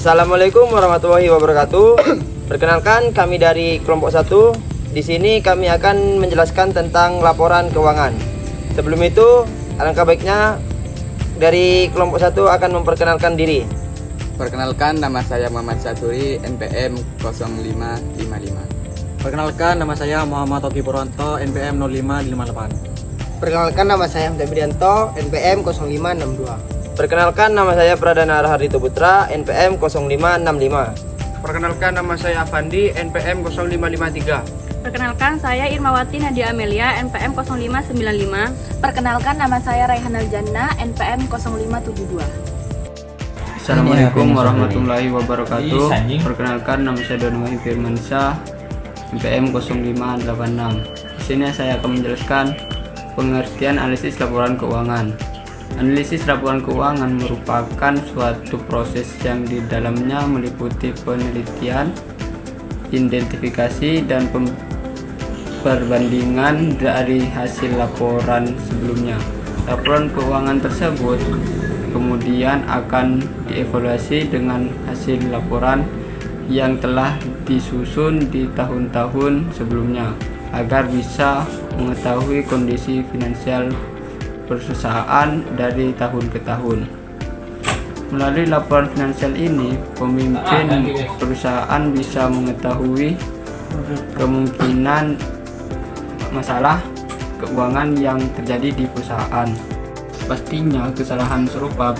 Assalamualaikum warahmatullahi wabarakatuh. Perkenalkan, kami dari kelompok 1. Di sini kami akan menjelaskan tentang laporan keuangan. Sebelum itu, alangkah baiknya dari kelompok 1 akan memperkenalkan diri. Perkenalkan, nama saya Muhammad Saturi, NPM 0555. Perkenalkan, nama saya Muhammad Toki Purwanto, NPM 0558. Perkenalkan, nama saya Hamzah Bidianto, NPM 0562. Perkenalkan, nama saya Pradana Arhardito Putra, NPM 0565. Perkenalkan, nama saya Afandi, NPM 0553. Perkenalkan, saya Irmawati Nadia Amelia, NPM 0595. Perkenalkan, nama saya Raihan Aljanna, NPM 0572. Assalamualaikum warahmatullahi wabarakatuh. Perkenalkan, nama saya Donwai Firmansyah, NPM 0586. Di sini saya akan menjelaskan pengertian analisis laporan keuangan. Analisis laporan keuangan merupakan suatu proses yang di dalamnya meliputi penelitian, identifikasi, dan perbandingan dari hasil laporan sebelumnya. Laporan keuangan tersebut kemudian akan dievaluasi dengan hasil laporan yang telah disusun di tahun-tahun sebelumnya agar bisa mengetahui kondisi finansial perusahaan dari tahun ke tahun. Melalui laporan finansial ini, pemimpin perusahaan bisa mengetahui kemungkinan masalah keuangan yang terjadi di perusahaan. Pastinya kesalahan serupa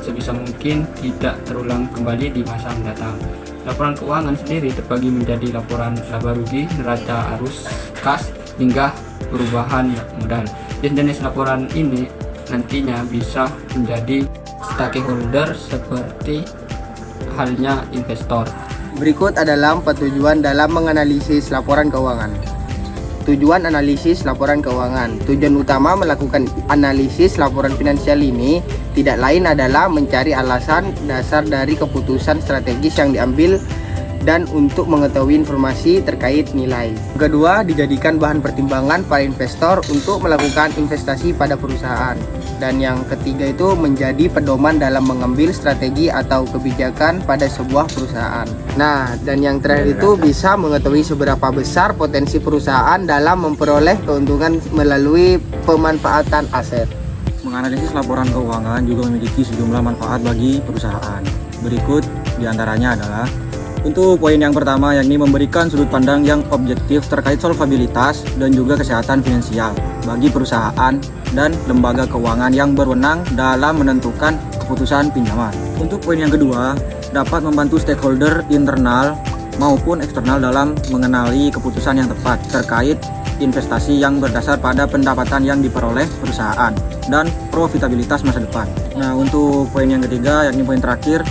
sebisa mungkin tidak terulang kembali di masa mendatang. Laporan keuangan sendiri terbagi menjadi laporan laba rugi, neraca arus kas, hingga perubahan modal. Jenis laporan ini nantinya bisa menjadi stakeholder seperti halnya investor. Berikut adalah 4 tujuan dalam menganalisis laporan keuangan. Tujuan analisis laporan keuangan. Tujuan utama melakukan analisis laporan finansial ini tidak lain adalah mencari alasan dasar dari keputusan strategis yang diambil dan untuk mengetahui informasi terkait nilai. Kedua, dijadikan bahan pertimbangan para investor untuk melakukan investasi pada perusahaan. Dan yang ketiga itu menjadi pedoman dalam mengambil strategi atau kebijakan pada sebuah perusahaan. Nah, dan yang terakhir itu bisa mengetahui seberapa besar potensi perusahaan dalam memperoleh keuntungan melalui pemanfaatan aset. Menganalisis laporan keuangan juga memiliki sejumlah manfaat bagi perusahaan. Berikut diantaranya adalah: untuk poin yang pertama, yakni memberikan sudut pandang yang objektif terkait solvabilitas dan juga kesehatan finansial bagi perusahaan dan lembaga keuangan yang berwenang dalam menentukan keputusan pinjaman. Untuk poin yang kedua, dapat membantu stakeholder internal maupun eksternal dalam mengenali keputusan yang tepat terkait investasi yang berdasar pada pendapatan yang diperoleh perusahaan dan profitabilitas masa depan. Nah, untuk poin yang ketiga, yakni poin terakhir,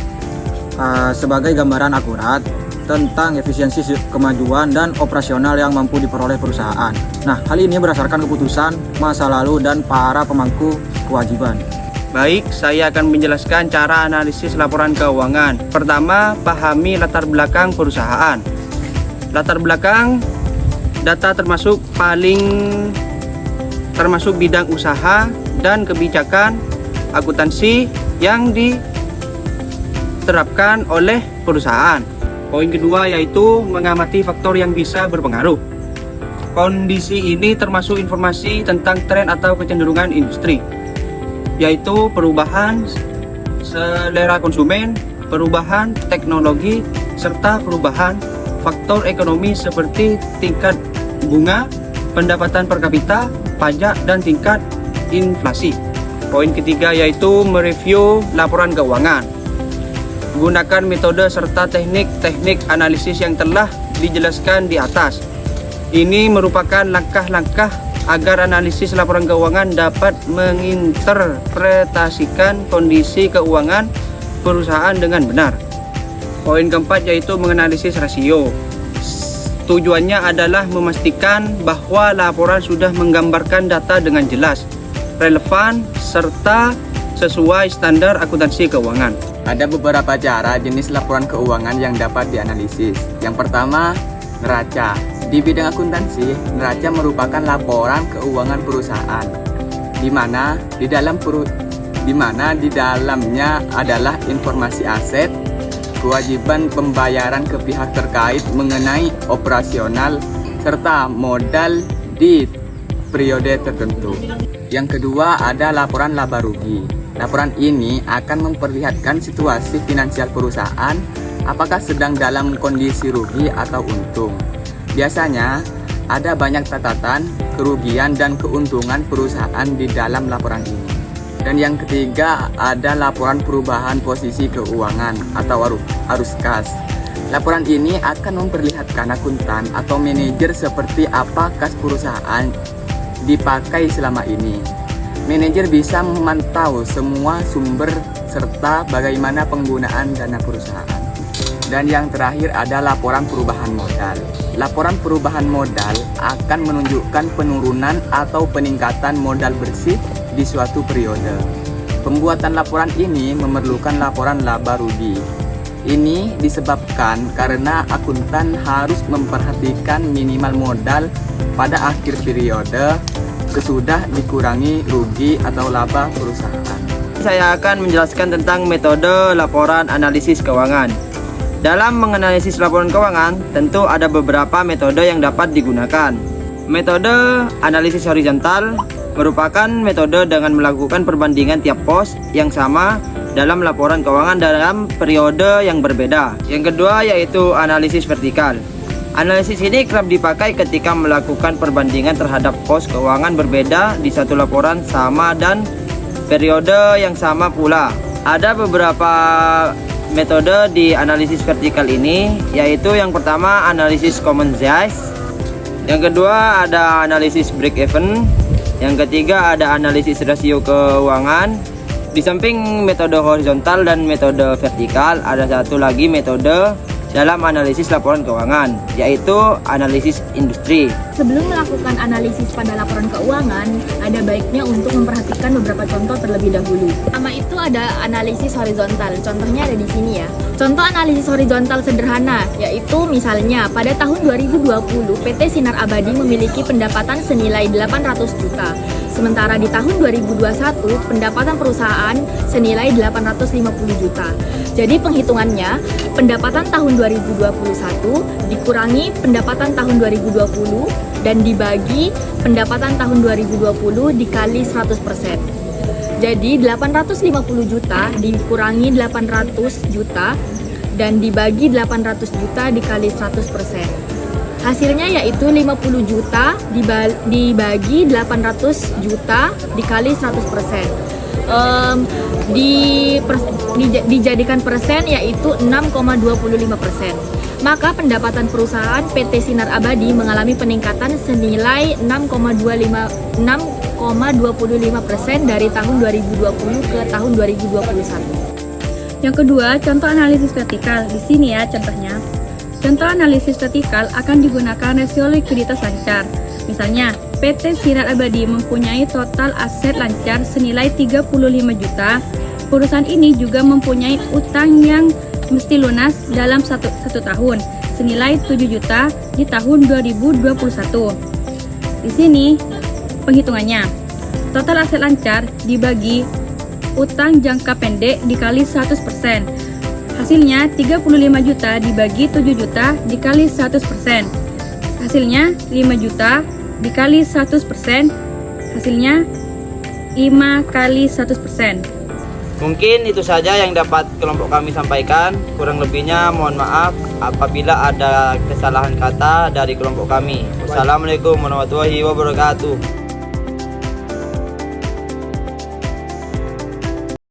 sebagai gambaran akurat tentang efisiensi kemajuan dan operasional yang mampu diperoleh perusahaan. Nah, hal ini berdasarkan keputusan masa lalu dan para pemangku kewajiban. Baik, saya akan menjelaskan cara analisis laporan keuangan. Pertama, pahami latar belakang perusahaan. Latar belakang data termasuk bidang usaha dan kebijakan akuntansi yang diterapkan oleh perusahaan. Poin kedua yaitu mengamati faktor yang bisa berpengaruh. Kondisi ini termasuk informasi tentang tren atau kecenderungan industri, yaitu perubahan selera konsumen, perubahan teknologi, serta perubahan faktor ekonomi seperti tingkat bunga, pendapatan per kapita, pajak, dan tingkat inflasi. Poin ketiga yaitu mereview laporan keuangan. Gunakan metode serta teknik-teknik analisis yang telah dijelaskan di atas. Ini merupakan langkah-langkah agar analisis laporan keuangan dapat menginterpretasikan kondisi keuangan perusahaan dengan benar. Poin keempat yaitu menganalisis rasio. Tujuannya adalah memastikan bahwa laporan sudah menggambarkan data dengan jelas, relevan, serta sesuai standar akuntansi keuangan. Ada beberapa cara jenis laporan keuangan yang dapat dianalisis. Yang pertama, neraca. Di bidang akuntansi, neraca merupakan laporan keuangan perusahaan, di mana di dalamnya adalah informasi aset, kewajiban pembayaran ke pihak terkait mengenai operasional serta modal di periode tertentu. Yang kedua ada laporan laba rugi. Laporan ini akan memperlihatkan situasi finansial perusahaan, apakah sedang dalam kondisi rugi atau untung. Biasanya ada banyak catatan kerugian dan keuntungan perusahaan di dalam laporan ini. Dan yang ketiga ada laporan perubahan posisi keuangan atau arus kas. Laporan ini akan memperlihatkan akuntan atau manajer seperti apa kas perusahaan dipakai selama ini. Manajer bisa memantau semua sumber serta bagaimana penggunaan dana perusahaan. Dan yang terakhir ada laporan perubahan modal. Laporan perubahan modal akan menunjukkan penurunan atau peningkatan modal bersih di suatu periode. Pembuatan laporan ini memerlukan laporan laba rugi. Ini disebabkan karena akuntan harus memperhatikan minimal modal pada akhir periode sesudah dikurangi rugi atau laba perusahaan. Saya akan menjelaskan tentang metode laporan analisis keuangan. Dalam menganalisis laporan keuangan, tentu ada beberapa metode yang dapat digunakan. Metode analisis horizontal merupakan metode dengan melakukan perbandingan tiap pos yang sama dalam laporan keuangan dalam periode yang berbeda. Yang kedua yaitu analisis vertikal. Analisis ini kerap dipakai ketika melakukan perbandingan terhadap pos keuangan berbeda di satu laporan sama dan periode yang sama pula. Ada beberapa metode di analisis vertikal ini, yaitu yang pertama analisis common size, yang kedua ada analisis break even, yang ketiga ada analisis rasio keuangan. Di samping metode horizontal dan metode vertikal, ada satu lagi metode dalam analisis laporan keuangan, yaitu analisis industri. Sebelum melakukan analisis pada laporan keuangan, ada baiknya untuk memperhatikan beberapa contoh terlebih dahulu. Pertama itu ada analisis horizontal. Contohnya ada di sini ya. Contoh analisis horizontal sederhana, yaitu misalnya pada tahun 2020 PT Sinar Abadi memiliki pendapatan senilai 800 juta. Sementara di tahun 2021 pendapatan perusahaan senilai 850 juta. Jadi penghitungannya, pendapatan tahun 2021 dikurangi pendapatan tahun 2020 dan dibagi pendapatan tahun 2020 dikali 100%. Jadi 850 juta dikurangi 800 juta dan dibagi 800 juta dikali 100%. Hasilnya yaitu 50 juta dibagi 800 juta dikali 100%. Dijadikan persen yaitu 6,25%. Maka pendapatan perusahaan PT Sinar Abadi mengalami peningkatan senilai 6,25% dari tahun 2020 ke tahun 2021. Yang kedua, contoh analisis vertikal. Di sini ya contohnya. Contoh analisis vertikal akan digunakan rasio likuiditas lancar. Misalnya, PT Sinar Abadi mempunyai total aset lancar senilai 35 juta. Perusahaan ini juga mempunyai utang yang mesti lunas dalam satu tahun senilai 7 juta di tahun 2021. Di sini penghitungannya. Total aset lancar dibagi utang jangka pendek dikali 100%. Hasilnya 35 juta dibagi 7 juta dikali 100%. Hasilnya 5 juta dikali 100%. Hasilnya 5 kali 100%. Mungkin itu saja yang dapat kelompok kami sampaikan. Kurang lebihnya mohon maaf apabila ada kesalahan kata dari kelompok kami. Wassalamualaikum warahmatullahi wabarakatuh.